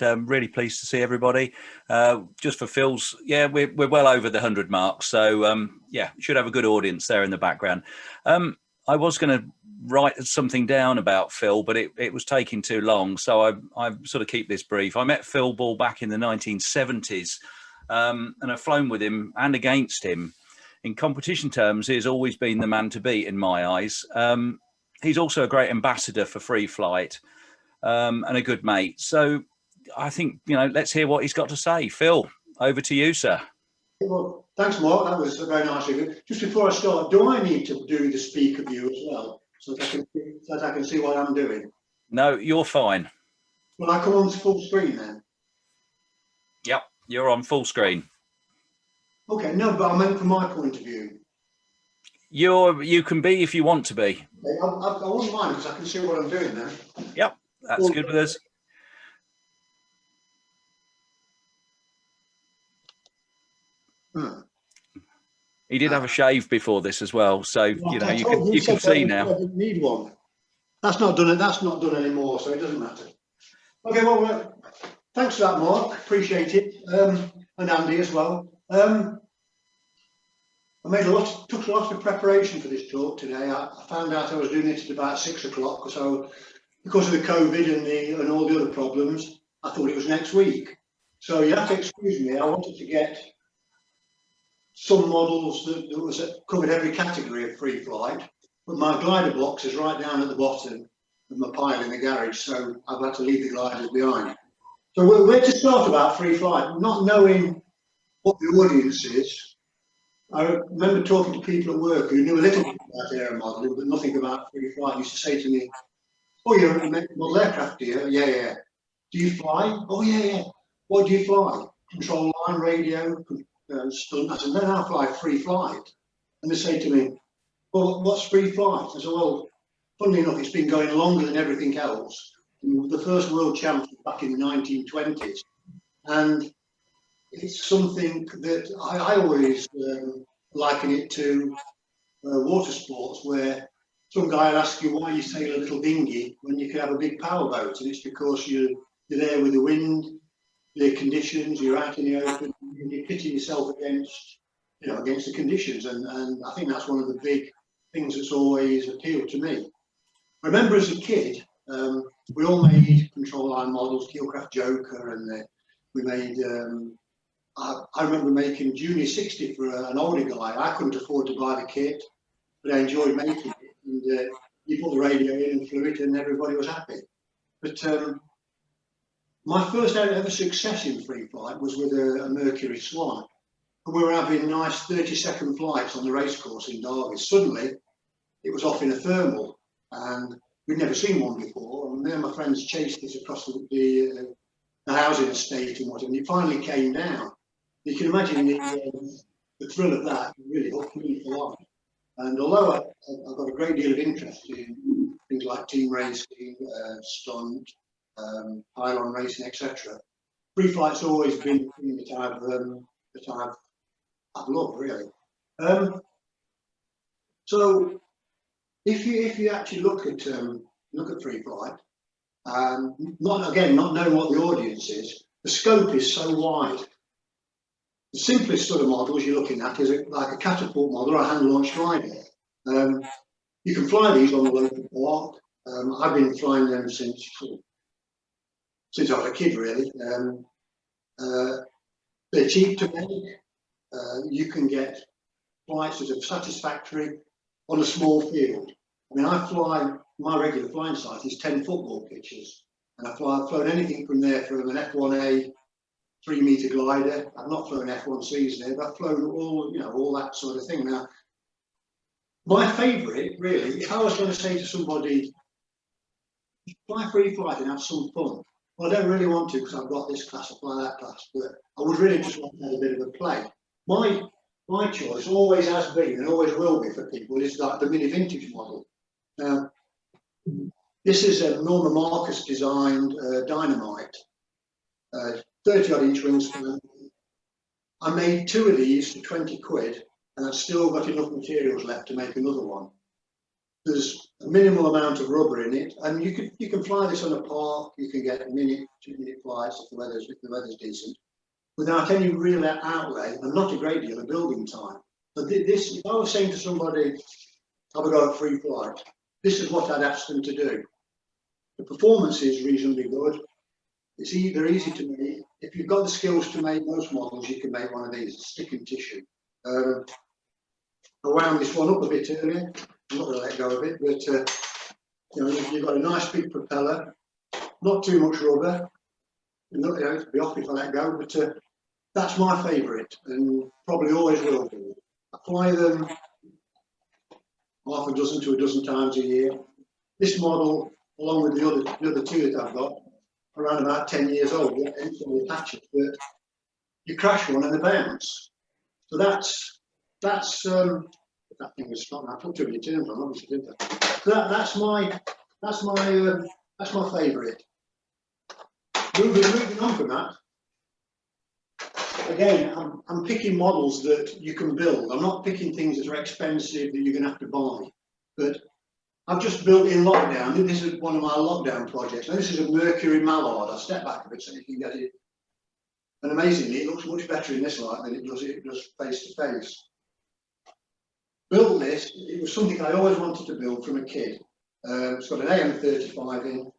Really pleased to see everybody. Just for Phil's, yeah, we're well over the 100 mark. So yeah, should have a good audience there in the background. I was going to write something down about Phil, but it was taking too long. So I sort of keep this brief. I met Phil Ball back in the 1970s and I've flown with him and against him. In competition terms, he's always been the man to beat in my eyes. He's also a great ambassador for free flight and a good mate. So I think, let's hear what he's got to say. Phil, over to you, sir. Well, thanks, Mark. That was very nice of you. Just before I start, do I need to do the speaker view as well, so that I can see what I'm doing? No, you're fine. Will I come on full screen then? Yep, you're on full screen. Okay, no, but I meant from my point of view. You can be if you want to be. I wouldn't mind because I can see what I'm doing then. Yep, that's good with us. He did have a shave before this as well, so you can see now. I didn't need one. That's not done. That's not done anymore, so it doesn't matter. Okay, well, thanks for that, Mark. Appreciate it, and Andy as well. I took a lot of preparation for this talk today. I found out I was doing it at about 6 o'clock because of the COVID and all the other problems. I thought it was next week, so you have to excuse me. I wanted to get some models that covered every category of free flight, but my glider box is right down at the bottom of my pile in the garage, so I've had to leave the gliders behind. So where to start about free flight? Not knowing what the audience is, I remember talking to people at work who knew a little bit about aero modelling, but nothing about free flight. Used to say to me, "Oh, you're a model aircraft, do you? Yeah, yeah. Do you fly? Oh, yeah, yeah. What do you fly? Control line, radio, stunt." I said, "No, I fly free flight." And they say to me, "Well, what's free flight?" I said, "Well, funnily enough, it's been going longer than everything else. The first world champs was back in the 1920s. And it's something that I always liken it to water sports, where some guy will ask you why you sail a little dinghy when you can have a big powerboat, and it's because you're there with the wind, the conditions, you're out in the open, and you're pitting yourself against the conditions, and I think that's one of the big things that's always appealed to me. I remember as a kid, we all made control line models, Keelcraft Joker, and we made. I remember making Junior 60 for an older guy. I couldn't afford to buy the kit, but I enjoyed making it. And you put the radio in and flew it, and everybody was happy. But my first ever success in free flight was with a Mercury Swan. And we were having nice 30-second flights on the racecourse in Derby. Suddenly, it was off in a thermal, and we'd never seen one before. And me and my friends chased it across the housing estate and whatever, and it finally came down. You can imagine the thrill of that really hooked me for life. And although I've got a great deal of interest in things like team racing, stunt, pylon racing, etc., free flight's always been the thing that I've loved, really. So if you actually look at free flight, not knowing what the audience is, the scope is so wide. The simplest sort of models you're looking at is like a catapult model or a hand-launched glider. You can fly these on the local park. I've been flying them since I was a kid, really. They're cheap to make. You can get flights that are satisfactory on a small field. I mean, my regular flying site is 10 football pitches, and I've flown anything from there, from an F1A 3-meter glider. I've not flown F1Cs there, but I've flown all that sort of thing. Now, my favourite, really, if I was going to say to somebody, fly free flight and have some fun, well, I don't really want to because I've got this class, I fly that class, but I would really just want to have a bit of a play. My choice always has been and always will be for people is like the mini vintage model. Now, this is a Norma Marcus designed Dynamite. 30-odd inch wingspan. I made 2 of these for 20 quid, and I've still got enough materials left to make another one. There's a minimal amount of rubber in it, and you can fly this on a park. You can get minute, 2-minute flights if the weather's decent, without any real outlay and not a great deal of building time. But this, if I was saying to somebody, have a go at free flight, this is what I'd ask them to do. The performance is reasonably good. It's they're easy to make. If you've got the skills to make most models, you can make one of these. It's stick and tissue. I wound this one up a bit earlier. I'm not going to let go of it, but you know, you've got a nice big propeller, not too much rubber. You're not going to be off if I let go, but that's my favourite, and probably always will be. I fly them half a dozen to a dozen times a year. This model, along with the other two that I've got, around about 10 years old, instantly attaches, but you crash one and they bounce. So that's that thing was stopped. I put too many terms on, obviously, didn't I? So that's my favourite. Moving on from that. Again, I'm picking models that you can build. I'm not picking things that are expensive that you're going to have to buy. But I've just built in lockdown. This is one of my lockdown projects. Now, this is a Mercury Mallard. I'll step back a bit so you can get it. And amazingly, it looks much better in this light than it does face to face. Built this. It was something I always wanted to build from a kid. It's got an AM35 in,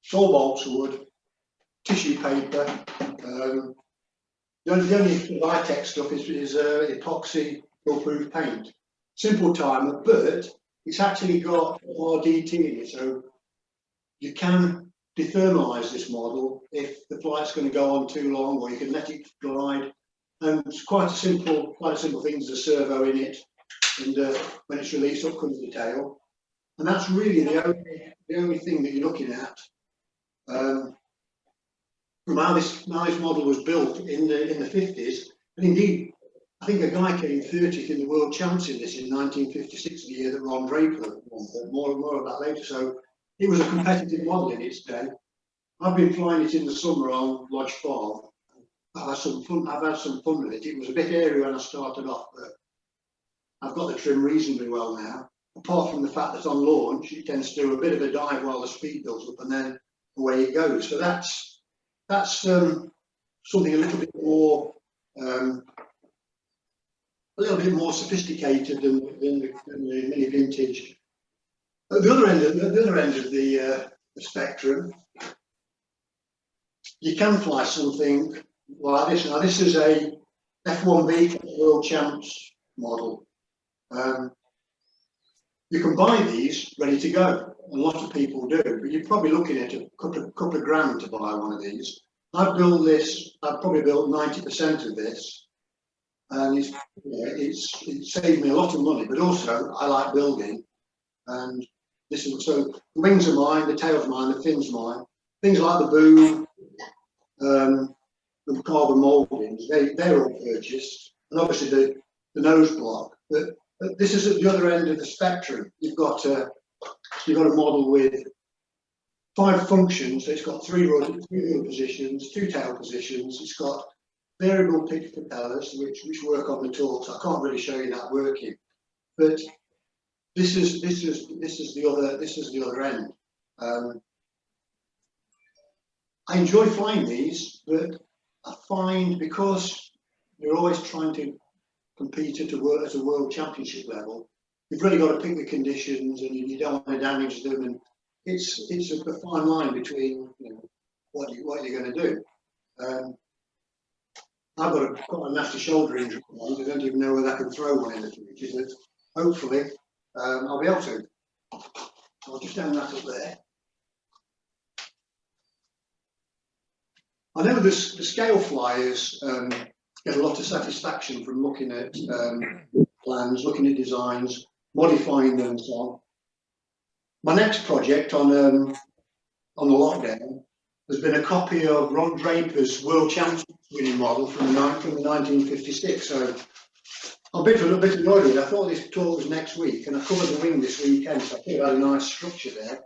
saw bolts wood, tissue paper. The only high-tech stuff is epoxy proof paint. Simple timer, but it's actually got RDT in it, so you can dethermalise this model if the flight's going to go on too long, or you can let it glide. And it's quite a simple thing. There's a servo in it, and when it's released, up comes the tail. And that's really the only thing that you're looking at. From how this model was built in the 50s, and indeed, I think a guy came 30th in the world champs in this in 1956, the year that Ron Draper won. More of that later. So it was a competitive model in its day. I've been flying it in the summer on Lodge Farm. I've had some fun with it. It was a bit airy when I started off, but I've got the trim reasonably well now. Apart from the fact that on launch it tends to do a bit of a dive while the speed builds up, and then away it goes. So that's something a little bit more sophisticated than the mini vintage. At the other end of the spectrum, you can fly something like this. Now, this is a F1B World Champs model. You can buy these ready to go. A lot of people do, but you're probably looking at a couple of grand to buy one of these. I've probably built 90% of this, and it's saved me a lot of money. But also, I like building, and this is so. The wings are mine, the tail's mine, the fin's mine. Things like the boom, the Carve mouldings, they're all purchased, and obviously the nose block. But this is at the other end of the spectrum. You've got a model with 5 functions. So it's got 3 wheel positions, 2 tail positions. It's got variable pitch propellers, which work on the torque. So I can't really show you that working. But this is the other end. I enjoy flying these, but I find because you're always trying to compete at a world championship level, you've really got to pick the conditions, and you don't want to damage them. And it's a fine line between what you're going to do. I've got quite a nasty shoulder injury. I don't even know whether I can throw one in the future, but hopefully I'll be able to. I'll just hang that up there. I know the scale flyers get a lot of satisfaction from looking at plans, looking at designs, modifying them and so on. My next project on the lockdown has been a copy of Ron Draper's World Champs winning model from 1956. So I'm a bit annoyed with it. I thought this talk was next week, and I covered the wing this weekend, so I thought it had a nice structure there.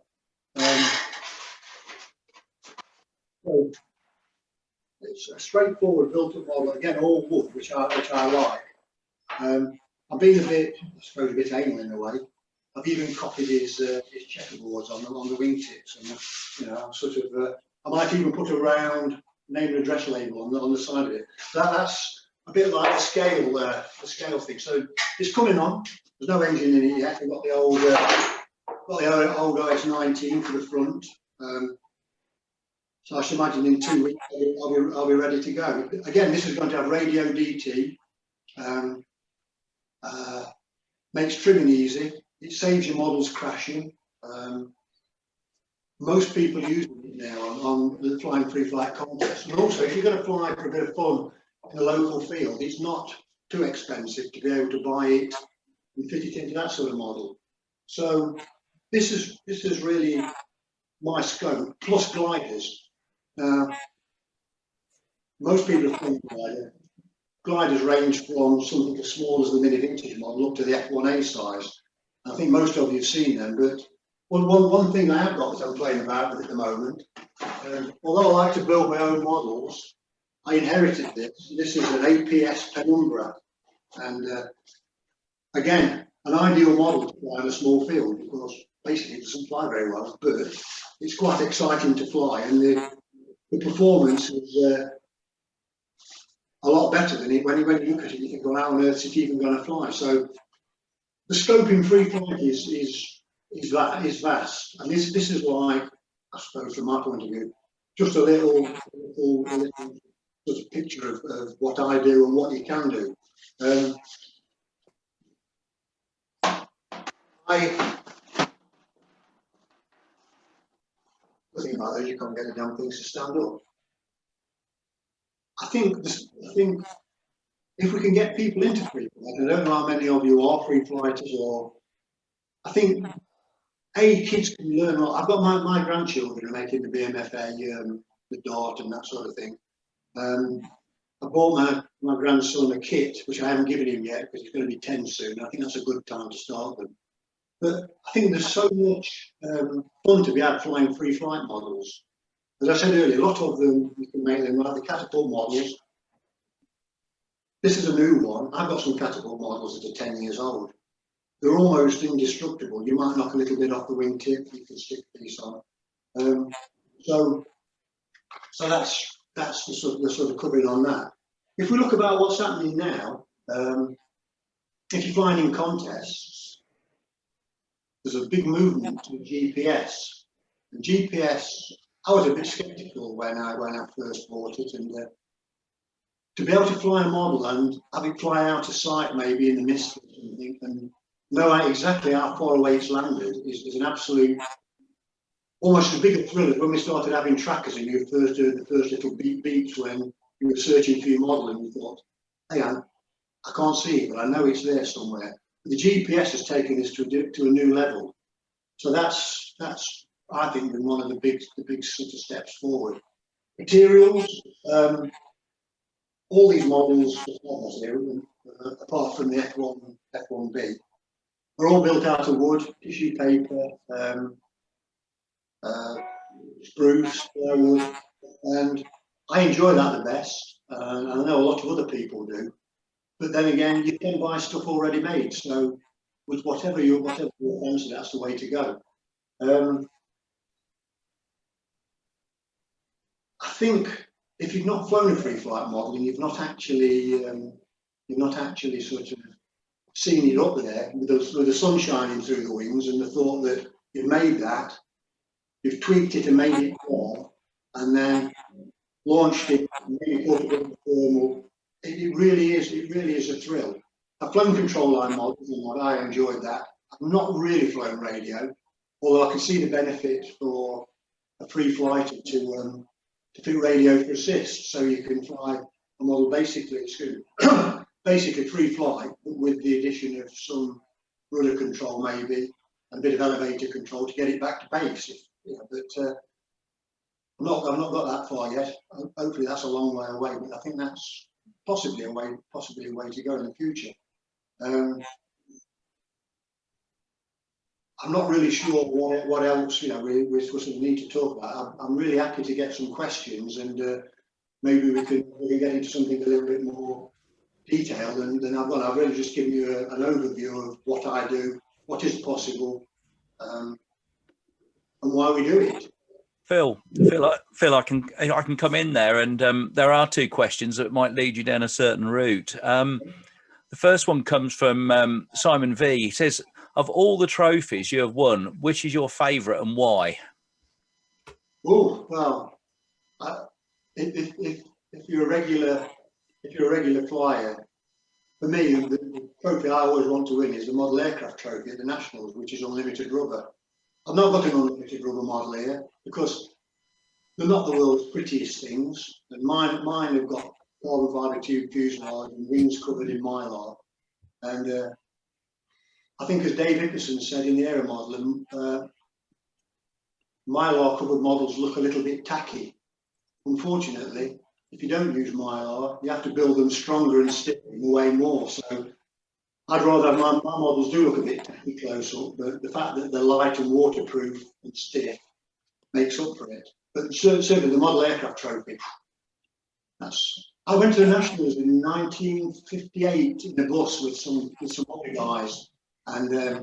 So it's a straightforward built-up model, again, all wood, which I like. I've been a bit anal in a way. I've even copied his checkerboards on the wingtips, and I'm sort of I might even put a round name and address label on the side of it. That's a bit like the scale thing. So it's coming on. There's no engine in it yet. We've got the old OS19 for the front. So I should imagine in 2 weeks I'll be ready to go. Again, this is going to have radio DT. Makes trimming easy. It saves your models crashing. Most people are using it now on the flying free flight contest. And also, if you're going to fly for a bit of fun in a local field, it's not too expensive to be able to buy it and fit it into that sort of model. So this is really my scope, plus gliders. Most people are flying glider. Gliders range from something as small as the mini vintage model up to the F1A size. I think most of you have seen them, but one thing I have got that I'm playing about with at the moment, although I like to build my own models, I inherited this. This is an Aps Penumbra, and again, an ideal model to fly in a small field because basically it doesn't fly very well, but it's quite exciting to fly, and the performance is a lot better than it. When you look at it, you think, well, how on earth is it even going to fly? So the scope in free flight is vast, and this is like, I suppose, from my point of view, just a little sort of picture of what I do and what you can do. The thing about those, you can't get the damn things to stand up. I think if we can get people into free flight, I don't know how many of you are free flighters, or I think kids can learn a lot. I've got my grandchildren are making the BMFA, the dart and that sort of thing. I bought my grandson a kit, which I haven't given him yet because he's going to be 10 soon. I think that's a good time to start them. But I think there's so much fun to be out flying free flight models. As I said earlier, a lot of them, you can make them like the catapult models. This is a new one. I've got some catapult models that are 10 years old. They're almost indestructible. You might knock a little bit off the wingtip, you can stick a piece on. So that's the sort of covering on that. If we look about what's happening now, if you're flying in contests, there's a big movement to GPS. And GPS, I was a bit sceptical when I first bought it, and to be able to fly a model and have it fly out of sight, maybe in the mist or something, and know exactly how far away it's landed is an absolute, almost a bigger thrill as when we started having trackers and you first heard the first little beeps when you were searching for your model and you thought, hey, I can't see it, but I know it's there somewhere. The GPS has taken us to a new level. So that's I think been one of the big sort of steps forward. Materials, all these models, apart from the F1B, are all built out of wood, tissue paper, spruce, wood, and I enjoy that the best. And I know a lot of other people do. But then again, you can buy stuff already made. So with whatever your fancy, that's the way to go. I think if you've not flown a free flight model and you've not actually sort of seen it up there with the sun shining through the wings and the thought that you've made that, you've tweaked it and made it more, and then launched it, and maybe put it in the thermal. It really is a thrill. I've flown control line models and I enjoyed that. I've not really flown radio, although I can see the benefit for a free flighter to fit radio for assist, so you can fly a model basically free flight, but with the addition of some rudder control maybe, and a bit of elevator control to get it back to base. But I've not got that far yet. Hopefully that's a long way away, but I think that's possibly a way to go in the future. I'm not really sure what else we sort of need to talk about. I'm really happy to get some questions, and maybe we can get into something a little bit more detailed than I've done. I've really just given you an overview of what I do what is possible, and why we do it. Phil, I can come in there, and there are two questions that might lead you down a certain route. The first one comes from Simon V. He says, of all the trophies you have won, which is your favourite and why? Oh, well, if you're a regular flyer, for me, the trophy I always want to win is the model aircraft trophy at the Nationals, which is unlimited rubber. I've not got an unlimited rubber model here because they're not the world's prettiest things, and mine have got carbon fibre tube fuselage and wings covered in Mallard. And I think, as Dave Nickerson said in the Aero model, Mylar covered models look a little bit tacky. Unfortunately, if you don't use Mylar, you have to build them stronger and stiffer and weigh more. So I'd rather have my models do look a bit tacky close up, but the fact that they're light and waterproof and stiff makes up for it. But certainly the model aircraft trophy, I went to the Nationals in 1958 in a bus with some other guys, and it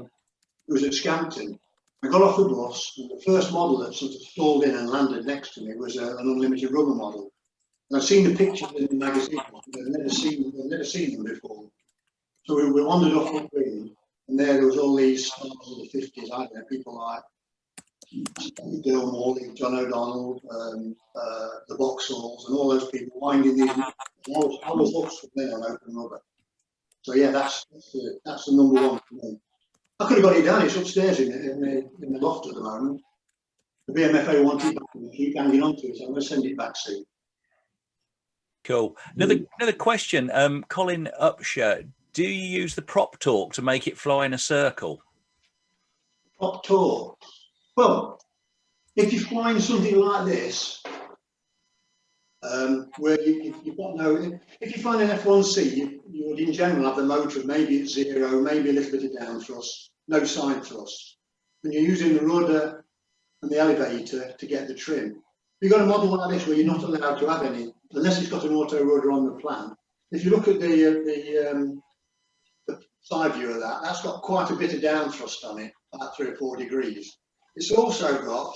was at Scampton. I got off the bus, and the first model that sort of stalled in and landed next to me was an unlimited rubber model. And I've seen the pictures in the magazine, but I've never seen them before. So we wandered off upwind, and there was all these stars of the 50s, I don't know, people like Bill Morley, John O'Donnell, the Vauxhalls, and all those people winding these. I was lost from there on open rubber. So yeah, that's the number one for me. I could have got it down. It's upstairs in the loft at the moment. The BMFA wanted it back and keep hanging on to it. So I'm going to send it back soon. Cool. Another question. Colin Upshur, do you use the prop torque to make it fly in a circle? Prop torque. Well, if you're flying something like this, where you've got no, if you find an F1C, you would in general have the motor maybe at 0, maybe a little bit of down thrust, no side thrust. And you're using the rudder and the elevator to get the trim. You've got a model like this where you're not allowed to have any, unless it's got an auto rudder on the plan. If you look at the side view of that, that's got quite a bit of down thrust on it, about 3 or 4 degrees. It's also got a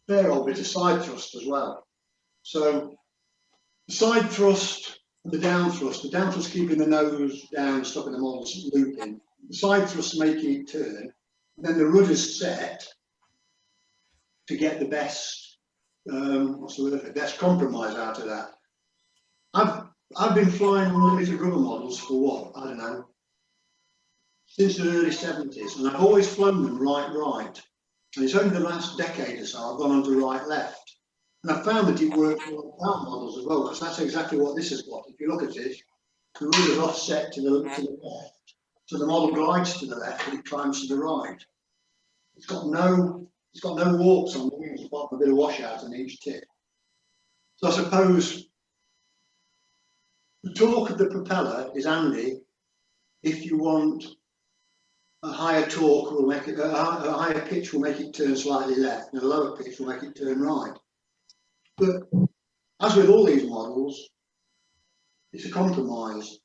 fair old bit of side thrust as well. So the side thrust and the down thrust keeping the nose down, stopping the model looping. The side thrust making it turn, and then the rudder's set to get the best, best compromise out of that. I've been flying unlimited rubber models for what, I don't know, since the early 70s, and I've always flown them right. And it's only the last decade or so I've gone on to right-left. And I found that it works on power models as well, because that's exactly what this has got. If you look at it, the rudder's offset to the left, so the model glides to the left and it climbs to the right. It's got no warps on the wings, apart from a bit of washout on each tip. So I suppose the torque of the propeller is handy if you want a higher torque will make it, a higher pitch will make it turn slightly left, and a lower pitch will make it turn right. But as with all these models, it's a compromise.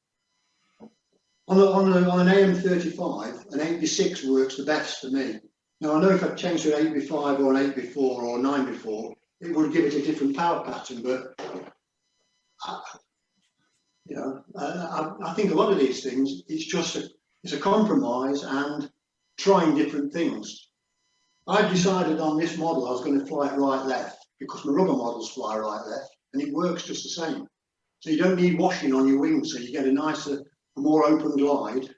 On an AM35, an 8x6 works the best for me. Now I know if I changed to an 8x5 or an 8x4 or a 9x4, it would give it a different power pattern. But I think a lot of these things, it's a compromise and trying different things. I decided on this model I was going to fly it right-left because my rubber models fly right-left, and it works just the same. So you don't need washing on your wings, so you get a nicer, more open glide.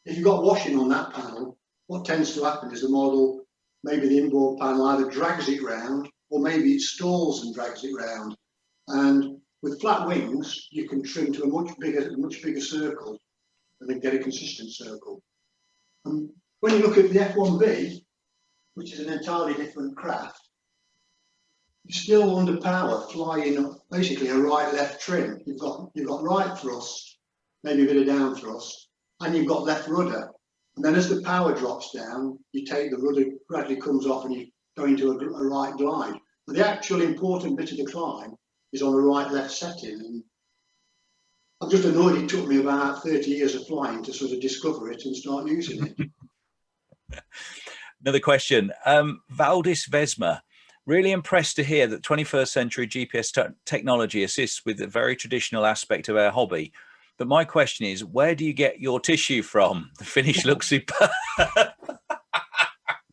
If you've got washing on that panel, what tends to happen is the model, maybe the inboard panel either drags it round, or maybe it stalls and drags it round. And with flat wings, you can trim to a much bigger circle and then get a consistent circle. And when you look at the F1B, which is an entirely different craft, you're still under power flying basically a right-left trim. You've got right thrust, maybe a bit of down thrust, and you've got left rudder. And then as the power drops down, you take the rudder, gradually comes off, and you go into a right glide. But the actual important bit of the climb is on the right-left setting. And I'm just annoyed it took me about 30 years of flying to sort of discover it and start using it. Another question. Valdis Vesma. Really impressed to hear that 21st century GPS technology assists with the very traditional aspect of our hobby. But my question is, where do you get your tissue from? The finish looks superb.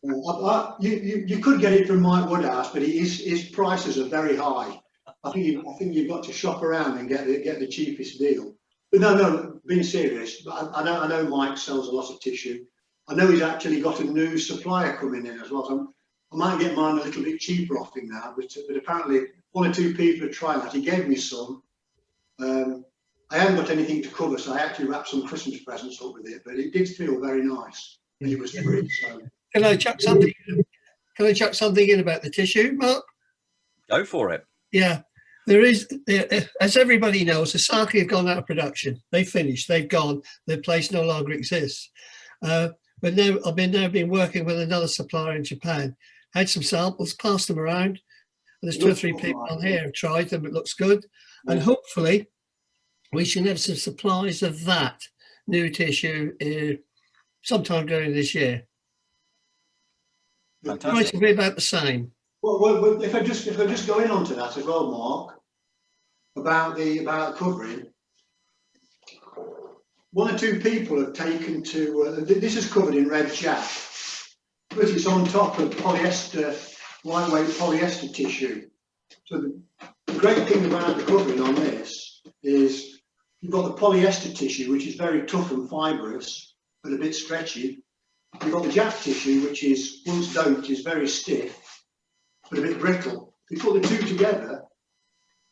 You could get it from Mike Woodhouse, but his prices are very high. I think you've got to shop around and get the cheapest deal. But no, being serious, I know Mike sells a lot of tissue. I know he's actually got a new supplier coming in as well. So I might get mine a little bit cheaper off him now, but apparently one or two people are trying that. He gave me some. I haven't got anything to cover, so I actually wrapped some Christmas presents up with it, but it did feel very nice. It was free, so. Can I chuck something? Can I chuck something in about the tissue, Mark? Go for it. Yeah, there is. As everybody knows, Asaki have gone out of production. They finished. They've gone. Their place no longer exists. But now I've been working with another supplier in Japan. Had some samples, passed them around. And there's 2 or 3 people on here have tried them. It looks good, and hopefully we should have some supplies of that new tissue sometime during this year. Fantastic. It will be about the same. Well, if I just go in onto that as well, Mark, about covering. 1 or 2 people have taken to this is covered in red jack, but it's on top of polyester, lightweight polyester tissue. So the great thing about the covering on this is you've got the polyester tissue, which is very tough and fibrous, but a bit stretchy. You've got the jack tissue, which is, once doped, is very stiff, but a bit brittle. If you put the 2 together,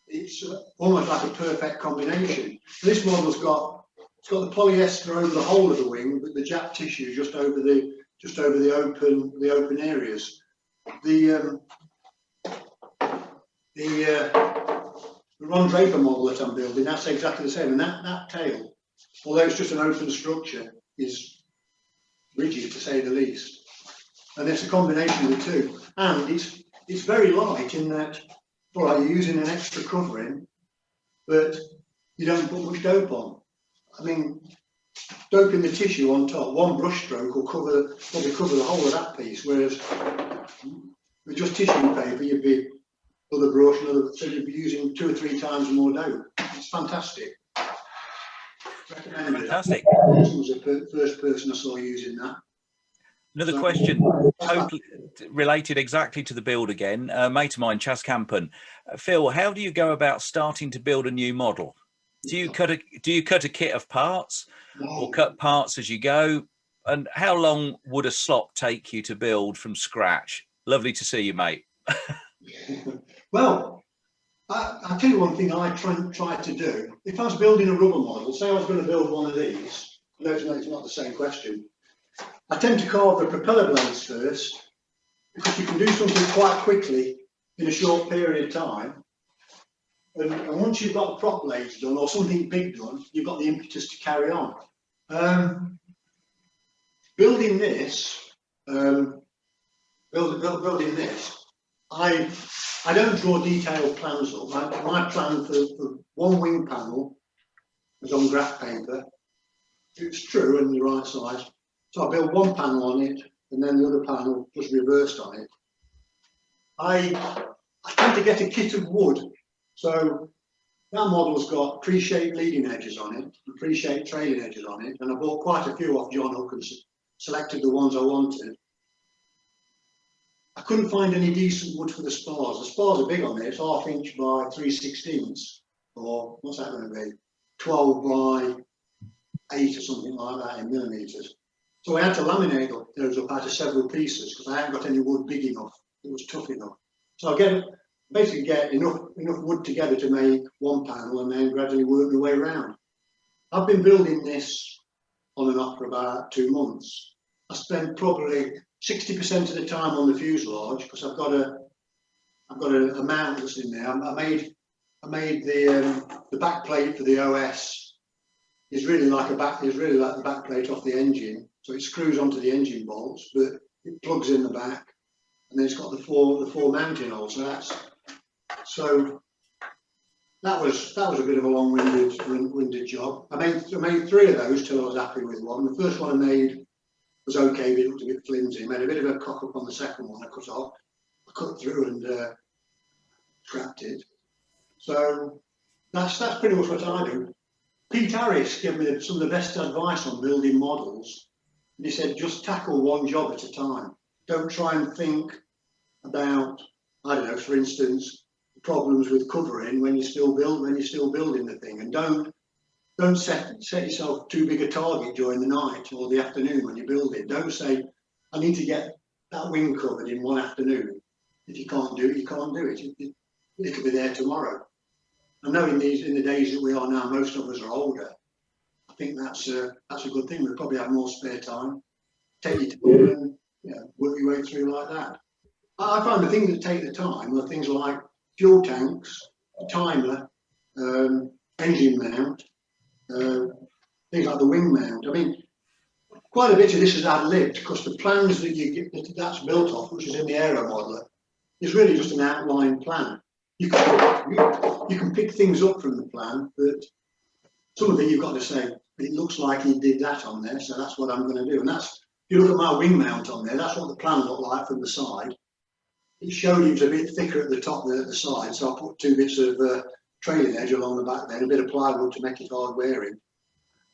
it's almost like a perfect combination. This model's got the polyester over the whole of the wing, but the jack tissue just over the open areas. The Ron Draper model that I'm building, that's exactly the same, and that tail, although it's just an open structure, is rigid to say the least. And it's a combination of the 2, and it's very light in that, all right, you're using an extra covering, but you don't put much dope on. I mean, doping the tissue on top, 1 brush stroke will probably cover the whole of that piece, whereas with just tissue paper, you'd be another brush, so you'd be using 2 or 3 times more dope. It's fantastic. Fantastic. He was the first person I saw using that. Another question, totally related exactly to the build again. A mate of mine, Chas Campen. Phil, how do you go about starting to build a new model? Do you cut a kit of parts, or cut parts as you go? And how long would a slop take you to build from scratch? Lovely to see you, mate. Well, I'll tell you one thing I try to do. If I was building a rubber model, say I was going to build one of these, no, it's not the same question. I tend to carve the propeller blades first, because you can do something quite quickly in a short period of time. And once you've got the prop blades done, or something big done, you've got the impetus to carry on. Building this, I don't draw detailed plans up. My plan for 1 wing panel was on graph paper. It's true and the right size. So I built 1 panel on it, and then the other panel was reversed on it. I tend to get a kit of wood. So that model's got pre-shaped leading edges on it, and pre-shaped trailing edges on it, and I bought quite a few off John Hook and selected the ones I wanted. I couldn't find any decent wood for the spars. The spars are big on there. It's 1/2 inch by 3/16, or what's that going to be? 12 by 8 or something like that in millimeters. So I had to laminate those up out of several pieces because I hadn't got any wood big enough. It was tough enough. So I basically get enough wood together to make 1 panel, and then gradually work my way around. I've been building this on and off for about 2 months. I spent probably 60% of the time on the fuselage because I've got a mount that's in there. I made the back plate for the OS is really like the back plate off the engine. So it screws onto the engine bolts, but it plugs in the back, and then it's got the four mounting holes. So that was a bit of a long-winded job. I made 3 of those till I was happy with one. The first one I made was okay, but it looked a bit flimsy. Made a bit of a cock up on the second one. I cut through and scrapped it. So that's pretty much what I do. Pete Harris gave me some of the best advice on building models. And he said, just tackle one job at a time. Don't try and think about, I don't know, for instance, problems with covering when you're still building the thing, and don't set yourself too big a target during the night or the afternoon when you build it. Don't say, I need to get that wing covered in one afternoon. If you can't do it, you can't do it. It'll be there tomorrow. I know in the days that we are now, most of us are older. I think that's a good thing. We probably have more spare time. Take your time and work your way through like that. I find the things that take the time are things like fuel tanks, timer, engine mount, things like the wing mount. I mean, quite a bit of this is ad-libbed because the plans that you get that's built off, which is in the aero modeler, is really just an outline plan. You can pick things up from the plan, but some of it you've got to say, it looks like he did that on there, so that's what I'm going to do. And that's, if you look at my wing mount on there, that's what the plan looked like from the side. It showed it was a bit thicker at the top than at the side, so I put 2 bits of trailing edge along the back there, and a bit of plywood to make it hard wearing.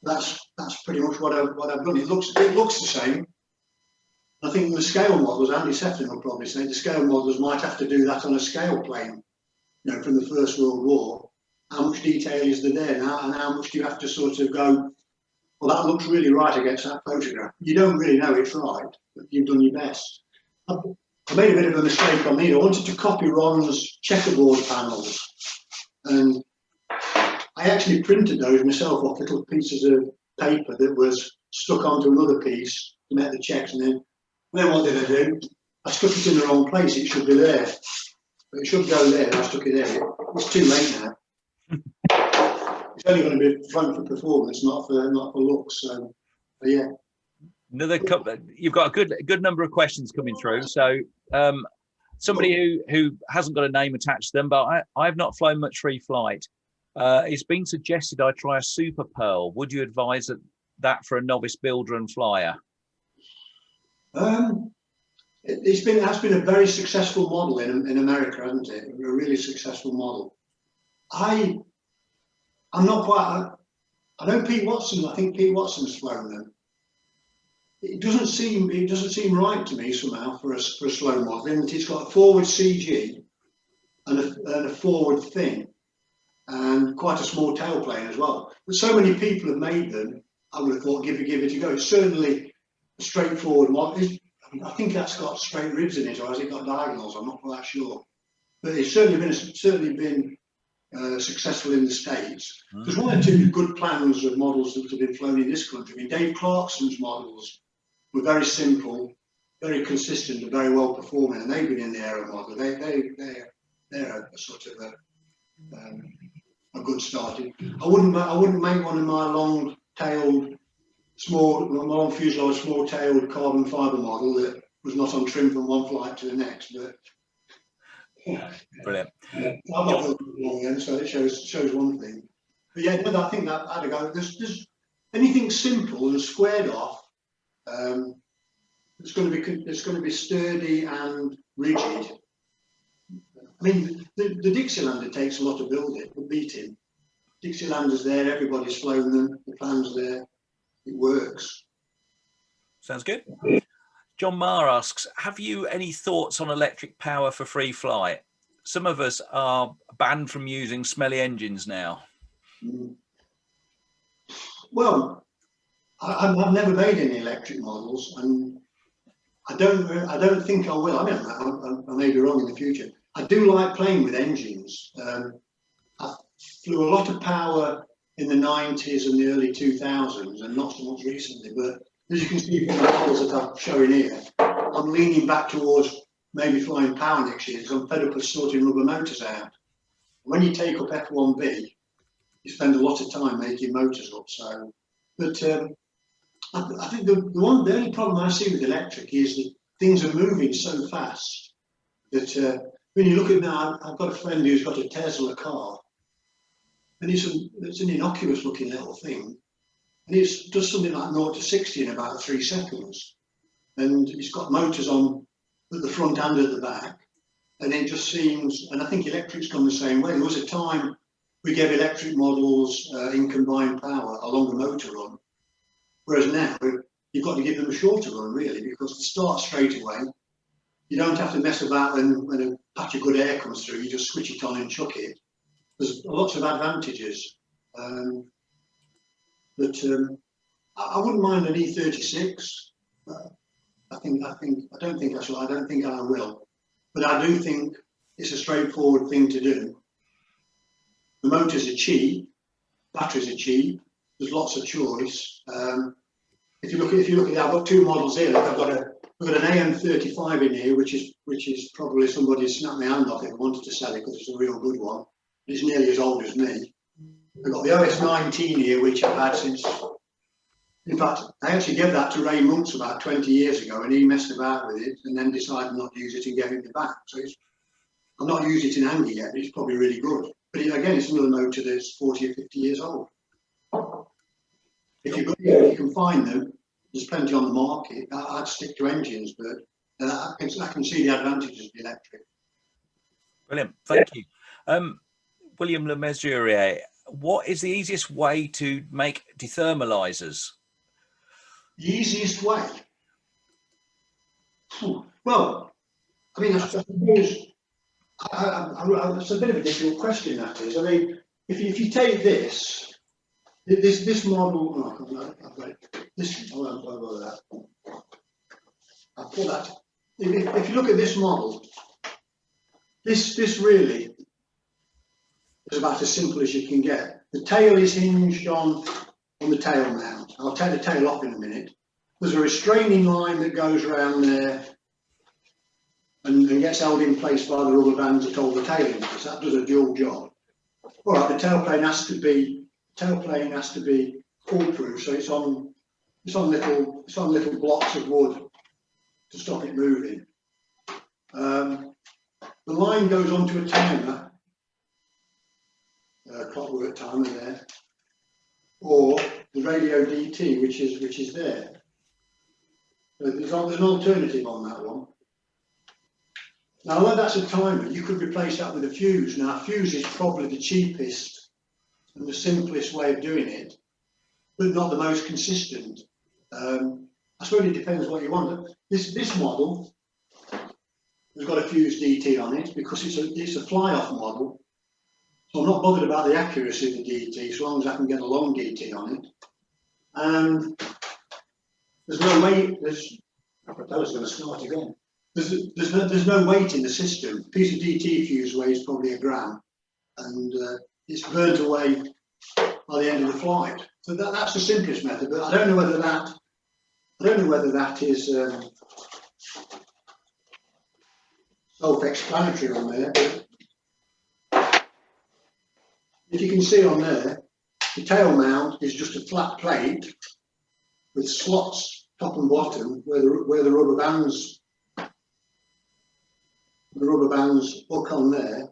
That's pretty much what I've done. It looks the same. I think the scale models, Andy Sefton will probably say, the scale models might have to do that on a scale plane, from the First World War. How much detail is there now, and how much do you have to sort of go, well, that looks really right against that photograph. You don't really know it's right, but you've done your best. I made a bit of a mistake on these. I wanted to copy Ron's checkerboard panels, and I actually printed those myself off little pieces of paper that was stuck onto another piece to make the checks, and then what did I do? I stuck it in the wrong place. It should be there, but it should go there. I stuck it there. It's too late now. It's only going to be fun for performance, not for looks. So yeah. Another couple. You've got a good number of questions coming through. So somebody who hasn't got a name attached to them, but I've not flown much free flight. It's been suggested I try a Super Pearl. Would you advise that for a novice builder and flyer? It has been a very successful model in America, hasn't it? A really successful model. I'm not quite. I know Pete Watson. I think Pete Watson's flown them. It doesn't seem right to me somehow for a slow model, in that it's got a forward CG and a forward fin and quite a small tailplane as well. But so many people have made them, I would have thought give it a go. It's certainly a straightforward model. I think that's got straight ribs in it, or has it got diagonals? I'm not quite sure. But it's certainly been successful in the States. There's one or two good plans of models that have been flown in this country. I mean, Dave Clarkson's models were very simple, very consistent, and very well performing, and they've been in the aero model. They're a sort of a good start. I wouldn't make one of my long-tailed, long fuselage, small-tailed carbon fibre model that was not on trim from one flight to the next. But brilliant. I'm not building long end, so it shows one thing. But yeah, I think that had to go. There's anything simple and squared off. It's going to be sturdy and rigid. I mean, the Dixielander takes a lot to build it, but beat him. Dixielander's there, everybody's flown them, the plan's there, it works. Sounds good. John Marr asks, have you any thoughts on electric power for free flight? Some of us are banned from using smelly engines now. Well, I've never made any electric models, and I don't think I will. I mean, I may be wrong in the future. I do like playing with engines. I flew a lot of power in the 90s and the early 2000s, and not so much recently. But as you can see from the models that I'm showing here, I'm leaning back towards maybe flying power next year because I'm fed up of sorting rubber motors out. When you take up F1B, you spend a lot of time making motors up. So, but I think the only problem I see with electric is that things are moving so fast that when you look at now, I've got a friend who's got a Tesla car, and it's an innocuous looking little thing, and it does something like 0 to 60 in about 3 seconds. and it's got motors on at the front and at the back. And it just seems, and I think electric's gone the same way. There was a time we gave electric models in combined power a longer motor run, whereas now you've got to give them a shorter run, really, because to start straight away, you don't have to mess about when a patch of good air comes through. You just switch it on and chuck it. There's lots of advantages. But I wouldn't mind an E36. I don't think I will. But I do think it's a straightforward thing to do. The motors are cheap, batteries are cheap. There's lots of choice. If you look at, I've got two models here. I've got an AM35 in here, which is probably somebody snapped my hand off if I wanted to sell it because it's a real good one. It's nearly as old as me. I've got the OS19 here, which I've had since. In fact, I actually gave that to Ray Monks about 20 years ago, and he messed about with it and then decided not to use it and gave it back. So I've not used it in anger yet, but it's probably really good. But again, it's another motor that's 40 or 50 years old. If you can find them, there's plenty on the market. I'd stick to engines, but I can see the advantages of the electric. Brilliant, thank you. William Le Mesurier, what is the easiest way to make dethermalizers? The easiest way? Well, I mean, I suppose it's a bit of a difficult question, that is. I mean, if you take this model, I'll pull that. If you look at this model, this really is about as simple as you can get. The tail is hinged on the tail mount. I'll take the tail off in a minute. There's a restraining line that goes around there and gets held in place by the rubber bands that hold the tail in place. That does a dual job. All right, the tailplane has to be foolproof, so it's on little blocks of wood to stop it moving. The line goes onto a timer, clockwork timer there, or the radio DT, which is there. So there's an alternative on that one. Now, although that's a timer, you could replace that with a fuse. Now, a fuse is probably the cheapest and the simplest way of doing it, but not the most consistent. I suppose it depends what you want. This model has got a fuse DT on it because it's a fly-off model. So I'm not bothered about the accuracy of the DT, so long as I can get a long DT on it. And there's no weight. The propeller's going to start again. There's no weight in the system. A piece of DT fuse weighs probably a gram, and it's burnt away by the end of the flight. So that's the simplest method. But I don't know whether that is self-explanatory on there. But if you can see on there, the tail mount is just a flat plate with slots top and bottom where the rubber bands hook on there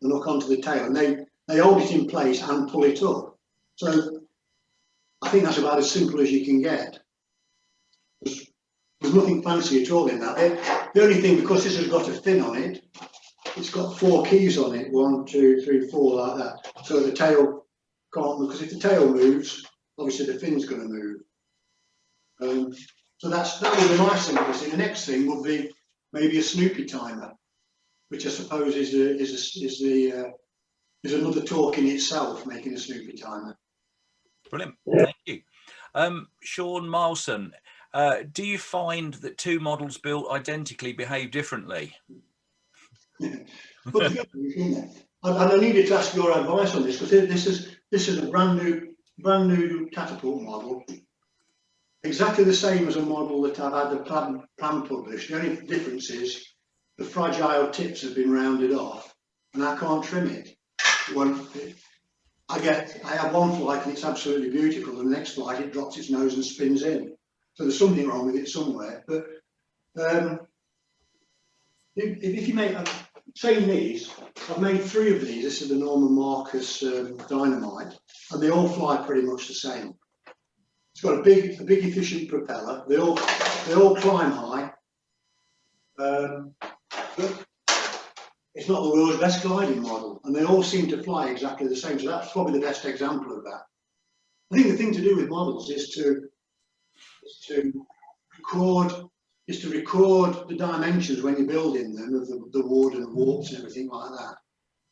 and hook onto the tail, and they hold it in place and pull it up. So I think that's about as simple as you can get. There's nothing fancy at all in that. The only thing, because this has got a fin on it, it's got 4 keys on it, 1, 2, 3, 4, like that. So the tail can't move, because if the tail moves, obviously the fin's going to move. So that would be my simplest thing. The next thing would be maybe a Snoopy timer, which I suppose is another talk in itself, making a Snoopy timer. Brilliant, thank you. Sean Milson, do you find that two models built identically behave differently? But I needed to ask your advice on this, because this is a brand new catapult model, exactly the same as a model that I've had the plan published. The only difference is the fragile tips have been rounded off, and I can't trim it. I have one flight and it's absolutely beautiful, and the next flight it drops its nose and spins in. So there's something wrong with it somewhere. But if you make, saying these, I've made 3 of these. This is the Norman Marcus Dynamite, and they all fly pretty much the same. It's got a big efficient propeller. They all all climb high. But it's not the world's best gliding model, and they all seem to fly exactly the same. So that's probably the best example of that. I think the thing to do with models is to record the dimensions when you're building them of the wood and the warps and everything like that,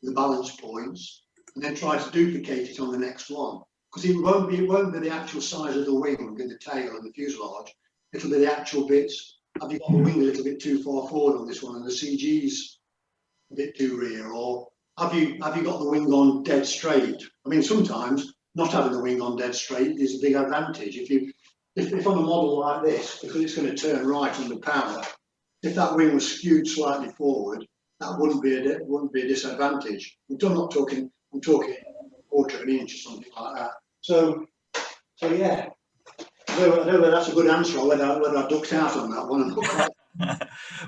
the balance points, and then try to duplicate it on the next one. Because it won't be the actual size of the wing and the tail and the fuselage. It'll be the actual bits. Have you got the wing a little bit too far forward on this one, and the CG's a bit too rear, or have you got the wing on dead straight? I mean, sometimes not having the wing on dead straight is a big advantage. If on a model like this, because it's going to turn right under power, if that wing was skewed slightly forward, that wouldn't be a disadvantage. I'm talking a quarter of an inch or something like that. So yeah. I don't know whether that's a good answer or whether I ducked out on that one.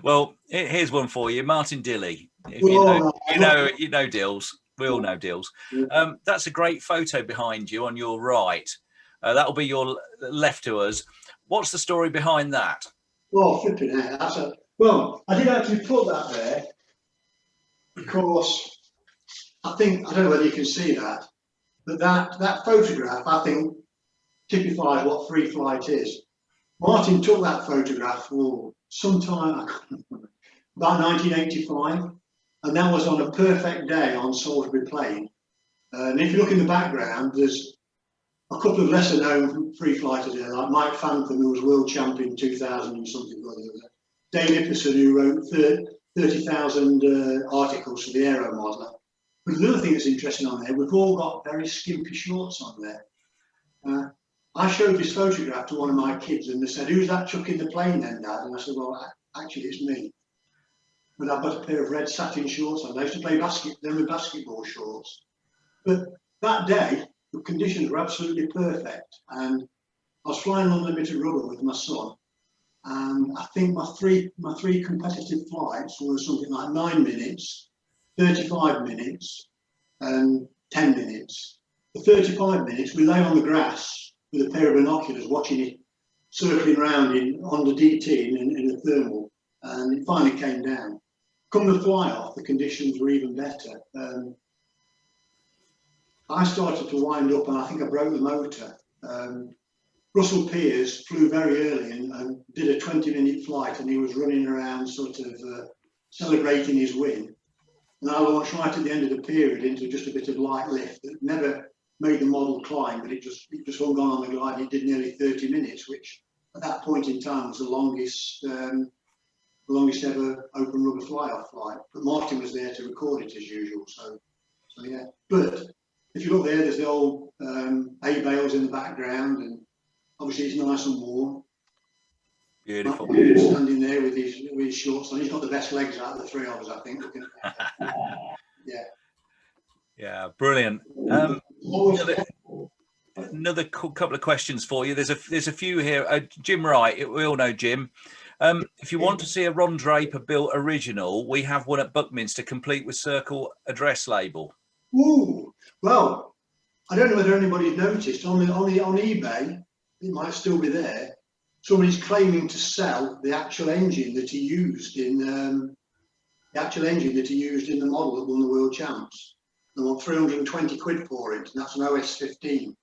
Well, here's one for you, Martin Dilley. If you know Dills. We all know Dills. Yeah. That's a great photo behind you on your right. That'll be your left to us. What's the story behind that? Well, flipping out. Well, I did actually put that there because I don't know whether you can see that, but that photograph, I think, typifies what free flight is. Martin took that photograph sometime, I can't remember, about 1985, and that was on a perfect day on Salisbury Plain. And if you look in the background, there's a couple of lesser known free fighters there, like Mike Phantom, who was world champion in 2000 and something or other. Dave Ipperson, who wrote 30,000 articles for the Aero Modeler. But another thing that's interesting on there, we've all got very skimpy shorts on there. I showed this photograph to one of my kids and they said, "Who's that chuck in the plane then, Dad?" And I said, "Well, actually it's me. But I've got a pair of red satin shorts on. I used to play basketball shorts." But that day, the conditions were absolutely perfect. And I was flying on limited rubber with my son. And I think my three competitive flights were something like 9 minutes, 35 minutes, and 10 minutes. The 35 minutes, we lay on the grass with a pair of binoculars watching it circling around on the DT in a thermal, and it finally came down. Come the fly off, the conditions were even better. I started to wind up and I think I broke the motor. Russell Pearce flew very early and did a 20-minute flight, and he was running around sort of celebrating his win. And I launched right at the end of the period into just a bit of light lift that never made the model climb, but it just hung on the glide. It did nearly 30 minutes, which at that point in time was the longest ever open rubber fly-off flight. But Martin was there to record it as usual. So yeah. But if you look there, there's the old hay bales in the background, and obviously it's nice and warm. Beautiful. Standing there with his shorts on. He's got the best legs out of the three of us, I think. Yeah. Yeah, brilliant. Another couple of questions for you. There's a few here. Jim Wright, we all know Jim. If you want to see a Ron Draper built original, we have one at Buckminster, complete with circle address label. Ooh, well, I don't know whether anybody's noticed on eBay. It might still be there. Somebody's claiming to sell the actual engine that he used in the model that won the world champs. They want 320 quid for it, and that's an OS 15.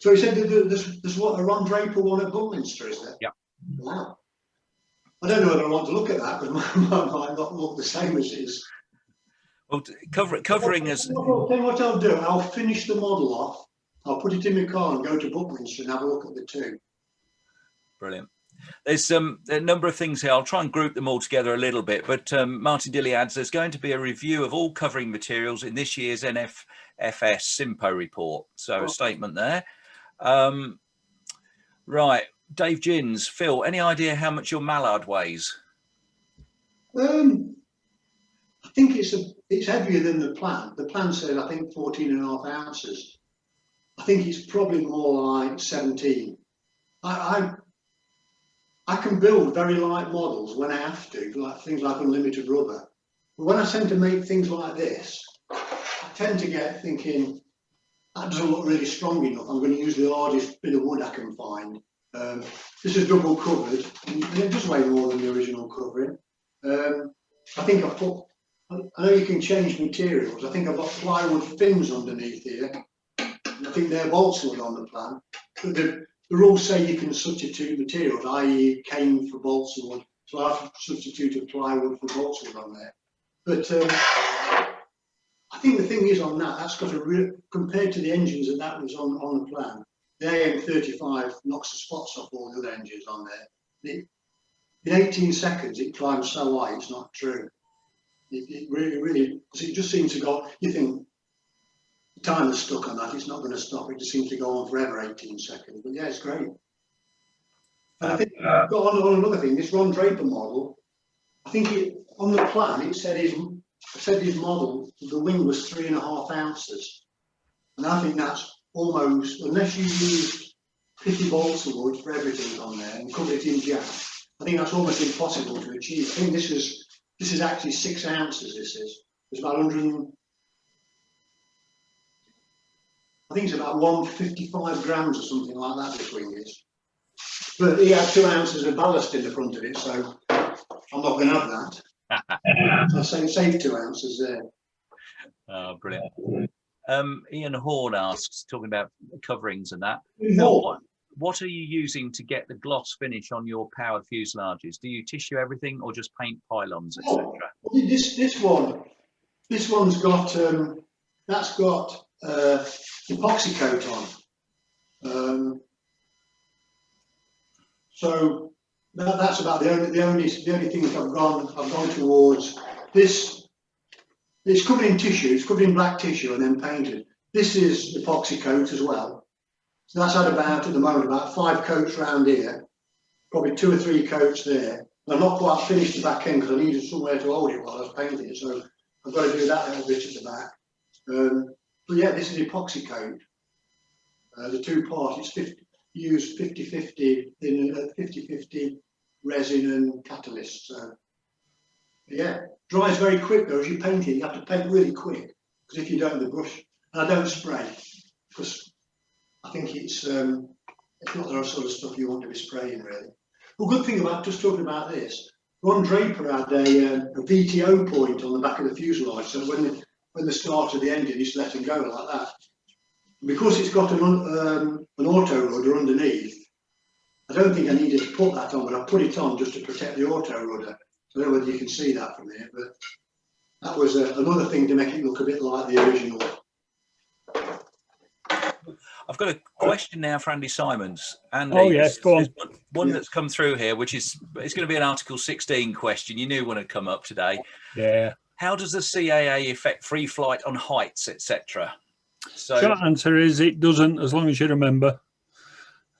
So he said there's what, a Ron Draper one at Buckminster, is there? Yeah. Wow. I don't know whether I want to look at that, because mine might not look the same as his. Well, covering as. What I'll do, I'll finish the model off. I'll put it in my car and go to Buckminster and have a look at the two. Brilliant. There's a number of things here. I'll try and group them all together a little bit. But Martin Dilley adds, there's going to be a review of all covering materials in this year's NFFS Simpo report. So a statement there. Right. Dave Gins, Phil, any idea how much your Mallard weighs? I think it's heavier than the plan. The plan said, I think, 14.5 ounces. I think it's probably more like 17. I can build very light models when I have to, like things like unlimited rubber. But when I tend to make things like this, I tend to get thinking, that doesn't look really strong enough. I'm going to use the hardest bit of wood I can find. This is double covered, and it does weigh more than the original covering. I think I know you can change materials. I think I've got plywood fins underneath here. I think they're balsa wood on the plan. But the rules say you can substitute materials, i.e. cane for balsa wood. So I've substituted plywood for balsa wood on there. But I think the thing is on that, that's got a real, compared to the engines that was on the plan, the AM35 knocks the spots off all the other engines on there. In 18 seconds, it climbs so high, it's not true. It really, it just seems to go, you think, the time is stuck on that, it's not going to stop, it just seems to go on forever, 18 seconds. But yeah, it's great. And I think, on another thing, this Ron Draper model, I think on the plan, it said his model, the wing was 3.5 ounces. And I think that's almost, unless you use 50 balsa wood for everything on there and cover it in jack, I think that's almost impossible to achieve. I think this is actually 6 ounces, this is. It's about 100, I think it's about 155 grams or something like that, this wing is. But he had 2 ounces of ballast in the front of it, so I'm not going to have that. So I save 2 ounces there. Oh, brilliant. Ian Horn asks, talking about coverings and that, what are you using to get the gloss finish on your powered fuselages? Do you tissue everything or just paint pylons, etc.? This one's got that's got epoxy coat on. So that's about the only thing that I've gone towards. This it's covered in tissue, it's covered in black tissue and then painted. This is epoxy coat as well. So that's had about, at the moment, about 5 coats around here, probably 2 or 3 coats there. I'm not quite finished the back end because I needed somewhere to hold it while I was painting it, so I've got to do that little bit at the back. But yeah, this is epoxy coat. The 2 parts, it's use 50-50 in 50-50 resin and catalyst. So yeah, dries very quick though. As you paint it, you have to paint really quick because if you don't, the brush. And I don't spray because I think it's not the sort of stuff you want to be spraying really. Well, good thing about just talking about this, Ron Draper had a VTO point on the back of the fuselage, so when the start of the engine, you just let them go like that. Because it's got an auto rudder underneath, I don't think I needed to put that on, but I put it on just to protect the auto rudder. I don't know whether you can see that from here, but that was another thing to make it look a bit like the original. I've got a question now for Andy Simons. Andy, oh yes, go on. One that's come through here, which is, it's going to be an Article 16 question. You knew when it come up today. Yeah. How does the CAA affect free flight on heights, etc.? So, short answer is it doesn't, as long as you remember.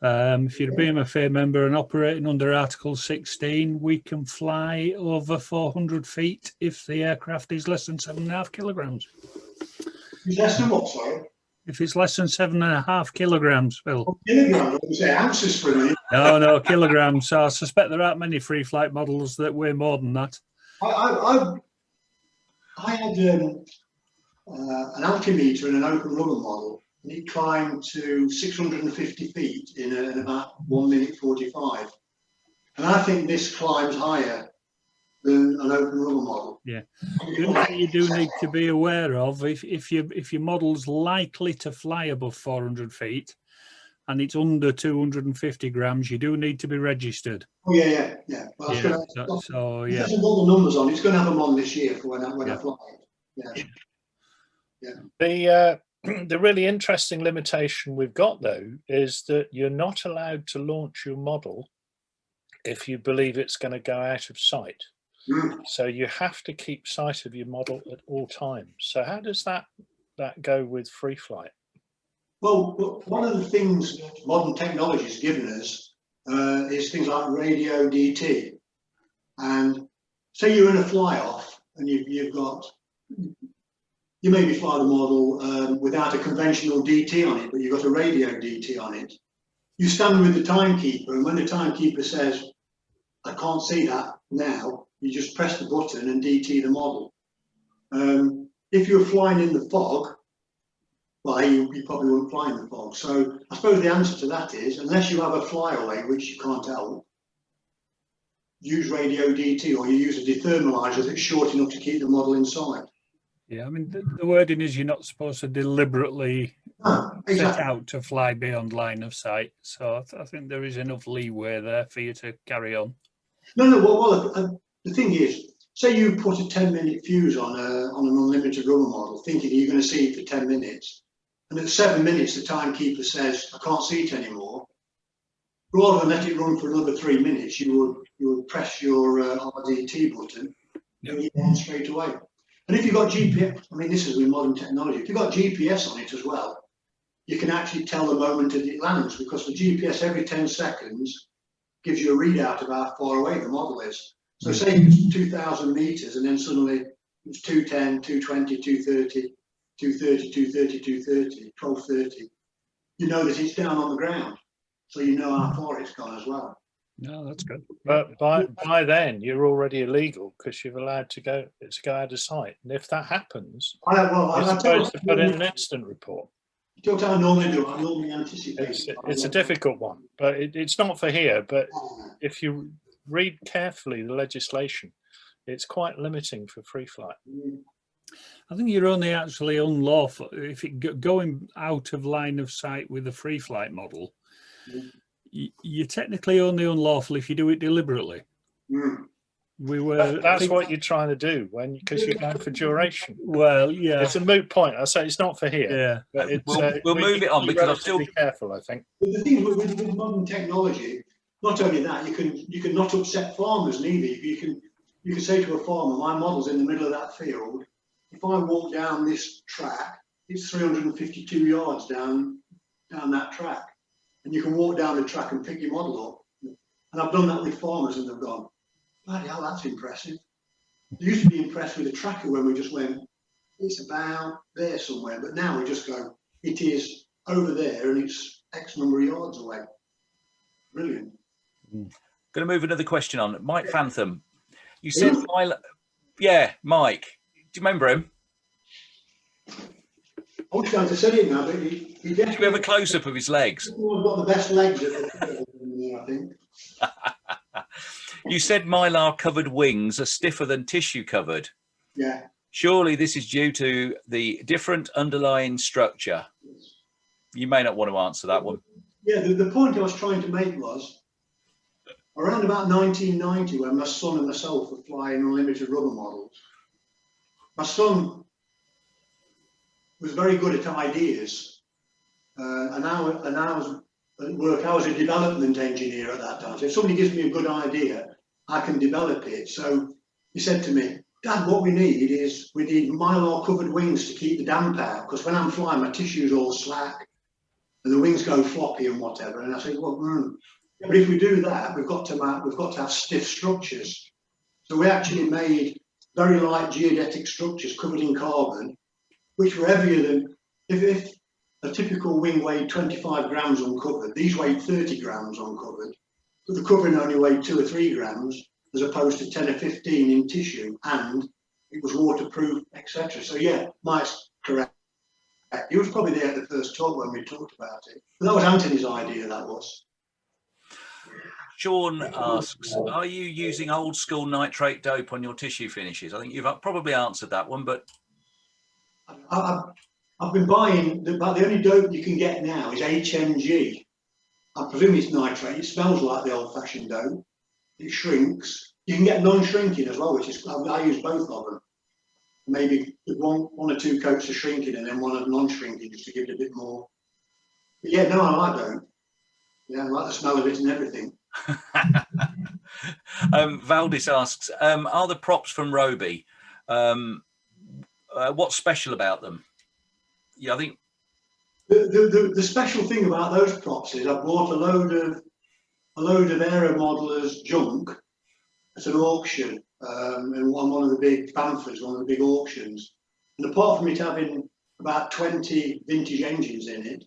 If you're a BMFA member and operating under Article 16, we can fly over 400 feet if the aircraft is less than 7.5 kilograms. Less than what, sorry? If it's less than 7.5 kilograms, Phil. Oh, kilograms? I was say ounces for a minute. No, kilograms. So I suspect there aren't many free flight models that weigh more than that. I had an altimeter in an open rubber model, and it climbed to 650 feet in about 1 minute 45. And I think this climbs higher than an open rubber model. Yeah. The other thing you do need to be aware of, if your model's likely to fly above 400 feet and it's under 250 grams, you do need to be registered. Oh yeah. Well, yeah. It hasn't got the numbers on. It's going to have them on this year for when I fly. Yeah. The really interesting limitation we've got though is that you're not allowed to launch your model if you believe it's going to go out of sight. So you have to keep sight of your model at all times. So how does that go with free flight? Well, one of the things modern technology has given us is things like radio DT. And say you're in a fly-off and you maybe fly the model without a conventional DT on it, but you've got a radio DT on it. You stand with the timekeeper, and when the timekeeper says, I can't see that now, you just press the button and DT the model. If you're flying in the fog, well, you probably wouldn't fly in the fog. So I suppose the answer to that is, unless you have a flyaway, which you can't help, use radio DT, or you use a dethermalizer that's short enough to keep the model inside. Yeah, I mean, the wording is you're not supposed to deliberately set out to fly beyond line of sight. So I think there is enough leeway there for you to carry on. No, well, the thing is, say you put a 10-minute fuse on an unlimited rubber model, thinking you're going to see it for 10 minutes. And at 7 minutes, the timekeeper says, I can't see it anymore. Rather than let it run for another 3 minutes, you would press your RDT button and you're on straight away. And if you've got GPS, I mean, this is with modern technology, if you've got GPS on it as well, you can actually tell the moment that it lands, because the GPS every 10 seconds gives you a readout of how far away the model is. So say it's 2,000 meters and then suddenly it's 210, 220, 230, 230, 230, 230, 1230. You know that it's down on the ground. So you know how far it's gone as well. No, that's good. But by then you're already illegal, because you're allowed to go out of sight. And if that happens, you're supposed to put in an incident report. What I normally do, I normally anticipate. It's a difficult one, but it's not for here. But if you read carefully the legislation, it's quite limiting for free flight. I think you're only actually unlawful if it going out of line of sight with a free flight model. You're technically only unlawful if you do it deliberately. That's what you're trying to do because you're going for duration. Well, yeah, it's a moot point. I say it's not for here. Yeah, but it's, we'll move it on, because I'll still be careful. I think. But the thing with modern technology, not only that, you can not upset farmers neither. You can say to a farmer, my model's in the middle of that field. If I walk down this track, it's 352 yards down that track, and you can walk down the track and pick your model up. And I've done that with farmers, and they've gone, bloody hell, that's impressive. They used to be impressed with the tracker when we just went, it's about there somewhere, but now we just go, it is over there and it's X number of yards away. Brilliant. Going to move another question on. Mike Fantham, you said, Mike, do you remember him? I was trying to say it now, but he Did you have a close-up of his legs? He's got the best legs at the I think. You said Mylar covered wings are stiffer than tissue covered. Yeah. Surely this is due to the different underlying structure. You may not want to answer that one. Yeah, the point I was trying to make was around about 1990, when my son and myself were flying unlimited rubber models. My son was very good at ideas, and I was at work. I was a development engineer at that time. So if somebody gives me a good idea, I can develop it. So he said to me, Dad, what we need Mylar covered wings to keep the damp out, because when I'm flying, my tissue's all slack and the wings go floppy and whatever. And I said, well, but if we do that, we've got to have stiff structures. So we actually made very light geodetic structures covered in carbon, which were heavier than, if a typical wing weighed 25 grams uncovered, these weighed 30 grams uncovered, but the covering only weighed 2 or 3 grams, as opposed to 10 or 15 in tissue, and it was waterproof, etc. So yeah, Mike's correct. He was probably there at the first talk when we talked about it. But that was Anthony's idea, that was. Sean asks, are you using old school nitrate dope on your tissue finishes? I think you've probably answered that one, but I've been buying, the only dope you can get now is HMG. I presume it's nitrate. It smells like the old-fashioned dope. It shrinks. You can get non-shrinking as well, which is, I use both of them. Maybe one or two coats of shrinking and then one of non-shrinking, just to give it a bit more. But yeah, no, I like dope. Yeah, I like the smell of it and everything. Valdis asks, are the props from Roby, what's special about them? Yeah, I think the special thing about those props is I bought a load of aero modelers junk at an auction, and one of the big Bamfords, one of the big auctions. And apart from it having about 20 vintage engines in it,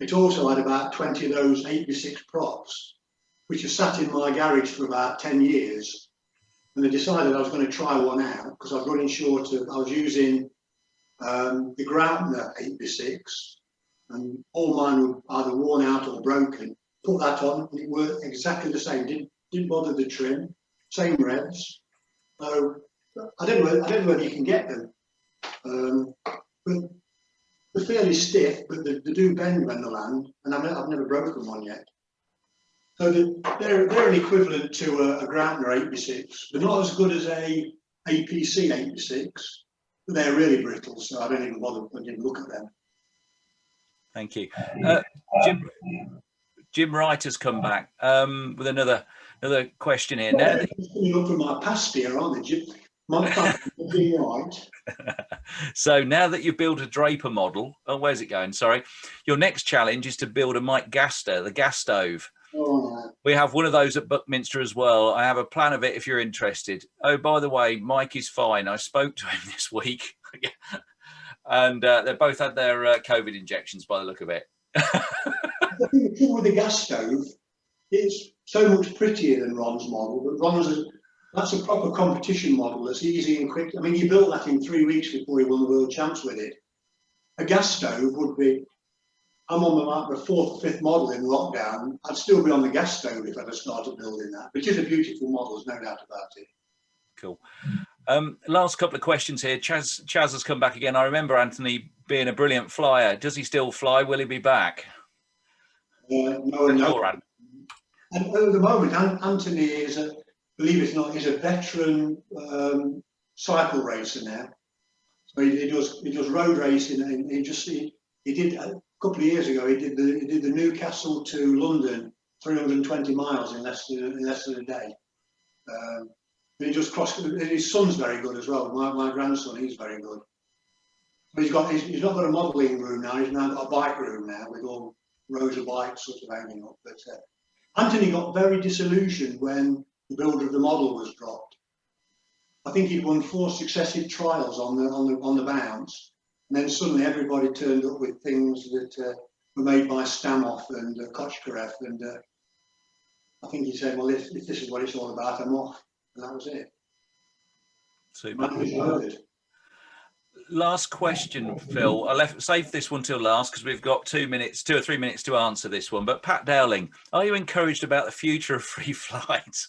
it also had about 20 of those 8x6 props, which have sat in my garage for about 10 years. And I decided I was going to try one out, because I was running short of, I was using the Groutner 8x6, and all mine were either worn out or broken. Put that on, and it worked exactly the same. Didn't bother the trim, same revs. So I don't know whether you can get them, but they're fairly stiff, but they do bend when they land, and I've never broken one yet. So they're an equivalent to a Groutner 8x6. They're not as good as a APC 8x6, but they're really brittle, so I don't even bother. I didn't look at them. Thank you. Jim Wright has come back with another question here. Now that coming up from my past here, aren't they, Jim? My past, Jim Wright. So now that you've built a Draper model, oh, where's it going? Sorry. Your next challenge is to build a Mike Gaster, the gas stove. Oh, We have one of those at Buckminster as well. I have a plan of it if you're interested. Oh, by the way, Mike is fine. I spoke to him this week. And they both had their COVID injections by the look of it. I think the trouble with the gas stove, it's so much prettier than Ron's model, but that's a proper competition model that's easy and quick. I mean, you built that in 3 weeks before you won the world champs with it. A gas stove would be, I'm on my 4th or 5th model in lockdown. I'd still be on the gas stove if I'd have started building that. But it is a beautiful model, there's no doubt about it. Cool. Last couple of questions here. Chaz has come back again. I remember Anthony being a brilliant flyer. Does he still fly? Will he be back? No. And at the moment, Anthony is, believe it or not, he's a veteran cycle racer now. So he does road racing, and he did a couple of years ago. He did the Newcastle to London 320 miles in less than a day. But he just crossed. His son's very good as well. My grandson, he's very good. But he's not got a modelling room now. He's now got a bike room now with all rows of bikes sort of hanging up. But Anthony got very disillusioned when the builder of the model was dropped. I think he'd won 4 successive trials on the bounce, and then suddenly everybody turned up with things that were made by Stamoff and Kochkarev, and I think he said, "Well, if this is what it's all about, I'm off," and that was it. Super. Last question, Phil. I saved this one till last because we've got 2 or 3 minutes to answer this one. But Pat Dowling, are you encouraged about the future of free flight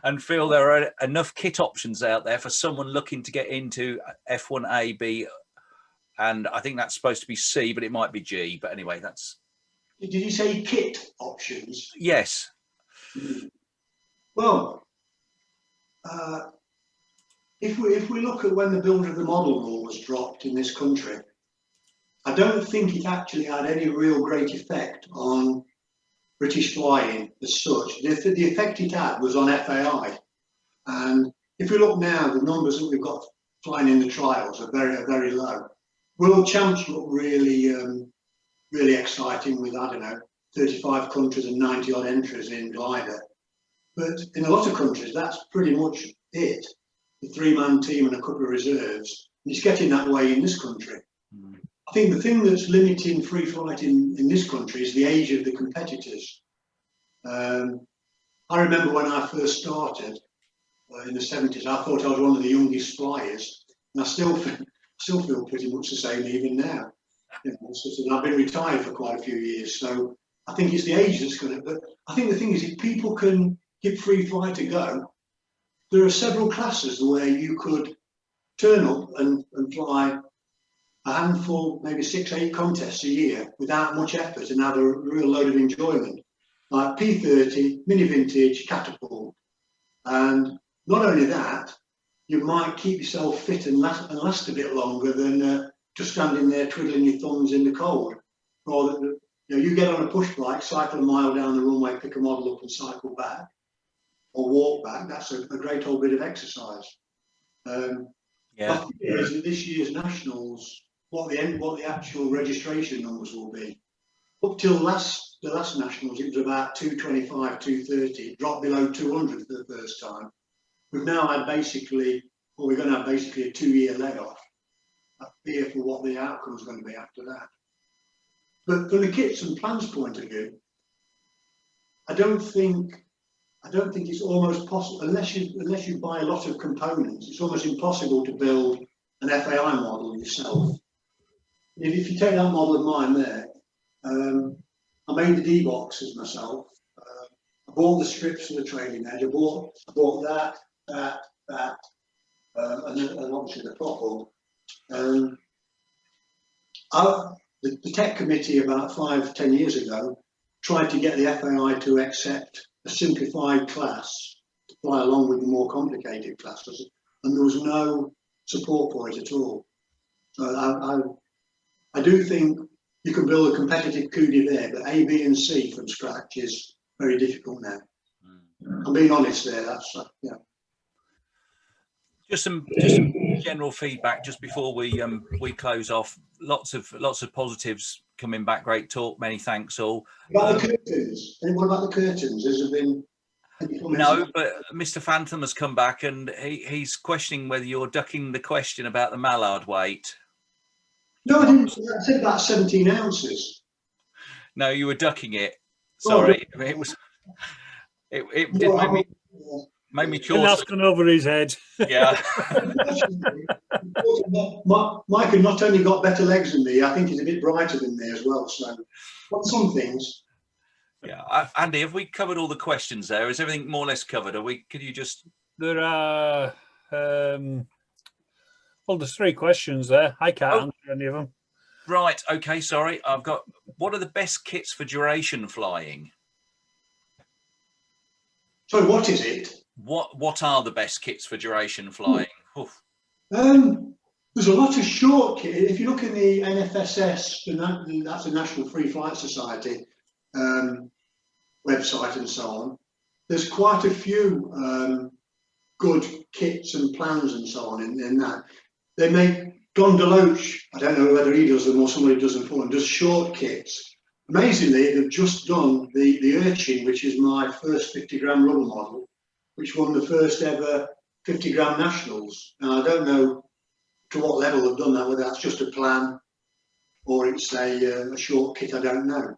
and feel there are enough kit options out there for someone looking to get into F1A, B, and I think that's supposed to be C, but it might be G. But anyway, that's. Did you say kit options? Yes. Well, if we look at when the builder of the model rule was dropped in this country, I don't think it actually had any real great effect on British flying as such. The effect it had was on FAI. And if we look now, the numbers that we've got flying in the trials are very low. World champs look really exciting with, I don't know, 35 countries and 90 odd entries in glider. But in a lot of countries, that's pretty much it. The 3-man team and a couple of reserves. And it's getting that way in this country. I think the thing that's limiting free flight in this country is the age of the competitors. I remember when I first started in the 70s, I thought I was one of the youngest flyers, and I still feel pretty much the same even now. You know, I've been retired for quite a few years, so I think it's the age that's going to. But I think the thing is, if people can give free flight a go, there are several classes where you could turn up and fly a handful, maybe 6-8 contests a year without much effort and have a real load of enjoyment. Like P30, mini vintage, catapult. And not only that, you might keep yourself fit and last a bit longer than just standing there twiddling your thumbs in the cold. Rather than, you get on a push bike, cycle a mile down the runway, pick a model up and cycle back, or walk back. That's a great old bit of exercise. Yeah. This year's nationals, what the actual registration numbers will be. Up till the last nationals, it was about 225, 230. It dropped below 200 for the first time. We've now had we're going to have basically a 2-year layoff. I fear for what the outcome is going to be after that. But from the kits and plans point of view, I don't think it's almost possible, unless you buy a lot of components, it's almost impossible to build an FAI model yourself If you take that model of mine there, I made the D boxes myself. I bought the strips for the trailing edge. I bought that, and obviously the propel. The tech committee about 5-10 years ago tried to get the FAI to accept a simplified class to fly along with the more complicated classes, and there was no support for it at all. So I do think you can build a competitive coup there, but A, B, and C from scratch is very difficult now. I'm being honest there. That's yeah. Just some general feedback just before we close off. Lots of positives coming back. Great talk. Many thanks all. About the curtains. And what about the curtains? Has there been any comments? No, but Mr. Phantom has come back and he's questioning whether you're ducking the question about the Mallard weight. No, I didn't. I said about 17 ounces. No, you were ducking it. Sorry, it was. It made me And that's gone over his head. Yeah. Mike had not only got better legs than me, I think he's a bit brighter than me as well. So, on some things. Yeah, Andy, have we covered all the questions there? Is everything more or less covered? Could you just? There are. Well, there's 3 questions there. I can't answer any of them. Right. Okay. Sorry. I've got. What are the best kits for duration flying? So what is it? What are the best kits for duration flying? Oof. There's a lot of short kit. If you look in the NFSS, that's the National Free Flight Society website and so on, there's quite a few good kits and plans and so on in that. They make Don DeLoach, I don't know whether he does them or somebody does them for him, does short kits. Amazingly, they've just done the Urchin, which is my first 50-gram rubber model, which won the first ever 50-gram nationals. Now, I don't know to what level they've done that, whether that's just a plan or it's a short kit, I don't know.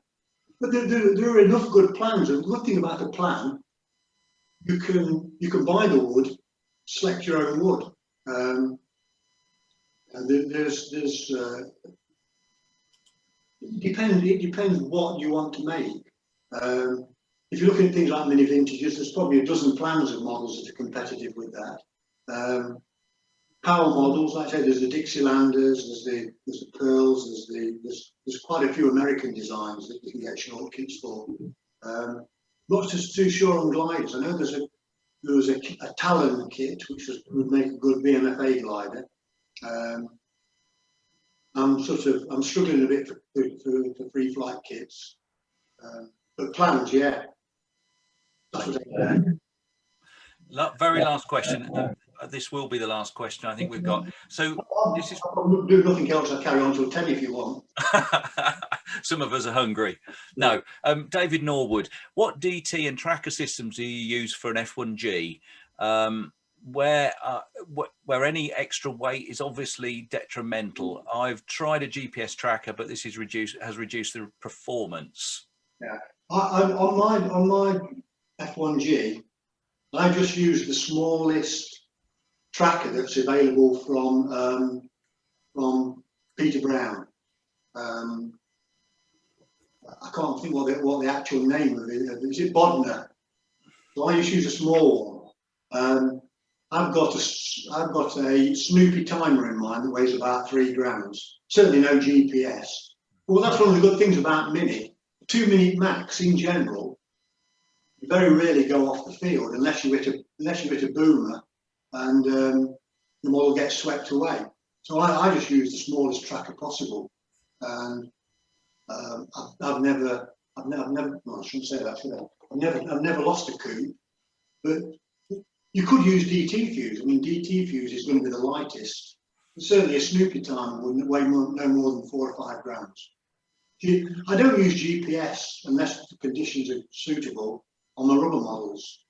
But there are enough good plans. And the good thing about a plan, you can buy the wood, select your own wood. And it depends what you want to make. If you're looking at things like mini vintages, there's probably a dozen plans of models that are competitive with that. Power models, like I say, there's the Dixielanders, there's the Pearls, there's quite a few American designs that you can get short kits for. Not too sure on gliders. I know there was a Talon kit which would make a good BMFA glider. I'm struggling a bit for free flight kits, but plans, yeah. That's what Very last question. This will be the last question I think we've got. So this is. I'll do nothing else. I'll carry on till 10 if you want. Some of us are hungry. No, David Norwood. What DT and tracker systems do you use for an F1G? Where any extra weight is obviously detrimental. I've tried a GPS tracker, but this has reduced the performance. Yeah, on my F1G, I just use the smallest tracker that's available from Peter Brown. I can't think what the actual name of it is. Is it Bodner? So I just use a small one. I've got a Snoopy timer in mine that weighs about 3 grams. Certainly no GPS. Well, that's one of the good things about Mini. 2-minute max in general, you very rarely go off the field unless you hit a boomer and the model gets swept away. So I just use the smallest tracker possible, and I've never. Well, I shouldn't say that, should I? I've never lost a coup, but you could use DT fuse. I mean, DT fuse is going to be the lightest. But certainly a Snoopy timer wouldn't weigh no more than 4 or 5 grams. I don't use GPS unless the conditions are suitable on my rubber models.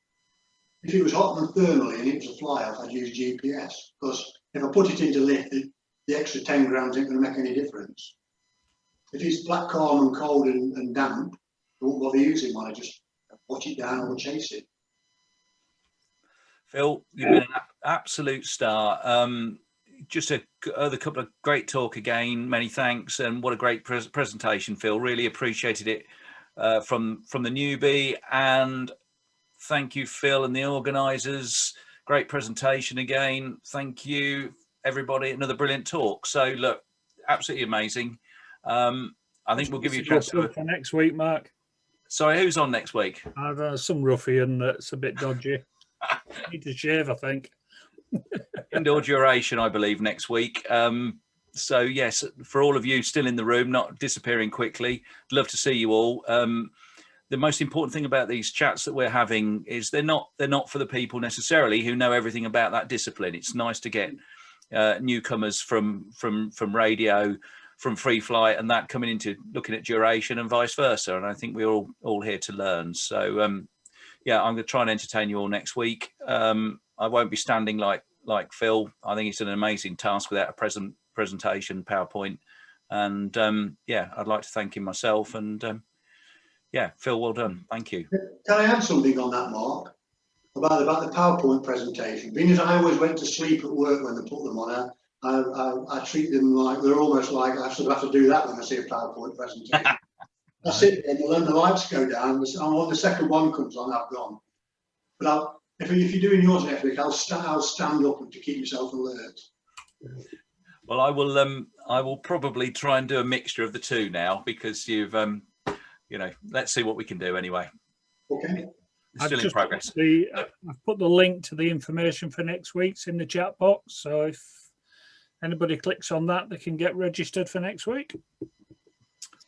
If it was hot and thermally and it was a fly-off, I'd use GPS, because if I put it into lift, the extra 10 grams ain't going to make any difference. If it's black, calm and cold and damp, I won't bother using one. I just watch it down or chase it. Phil, you've been an absolute star. just a couple of great talk again. Many thanks, and what a great presentation, Phil. Really appreciated it from the newbie, and thank you, Phil, and the organisers. Great presentation again. Thank you, everybody. Another brilliant talk. So look, absolutely amazing. I think we'll give you a chance for next week, Mark. Sorry, who's on next week? I've some ruffian that's a bit dodgy. Need to shave, I think. Indoor duration, I believe, next week. So yes, for all of you still in the room, not disappearing quickly, love to see you all. The most important thing about these chats that we're having is they're not for the people necessarily who know everything about that discipline. It's nice to get newcomers from radio, from free flight, and that coming into looking at duration and vice versa. And I think we're all here to learn. So yeah, I'm going to try and entertain you all next week. I won't be standing like Phil. I think it's an amazing task without a presentation PowerPoint. And yeah, I'd like to thank him myself. And yeah, Phil, well done. Thank you. Can I add something on that, Mark, about the PowerPoint presentation? Being as I always went to sleep at work when they put them on, I treat them like they're almost like I sort of have to do that when I see a PowerPoint presentation. I sit there and then the lights go down, and when the second one comes on, I've gone. But if you're doing yours next week, I'll stand up to keep myself alert. Well, I will probably try and do a mixture of the two now, because you've you know, let's see what we can do anyway. Okay. It's still in progress. I've put the link to the information for next week's in the chat box. So if anybody clicks on that, they can get registered for next week.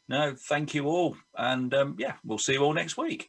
No, thank you all. And yeah, we'll see you all next week.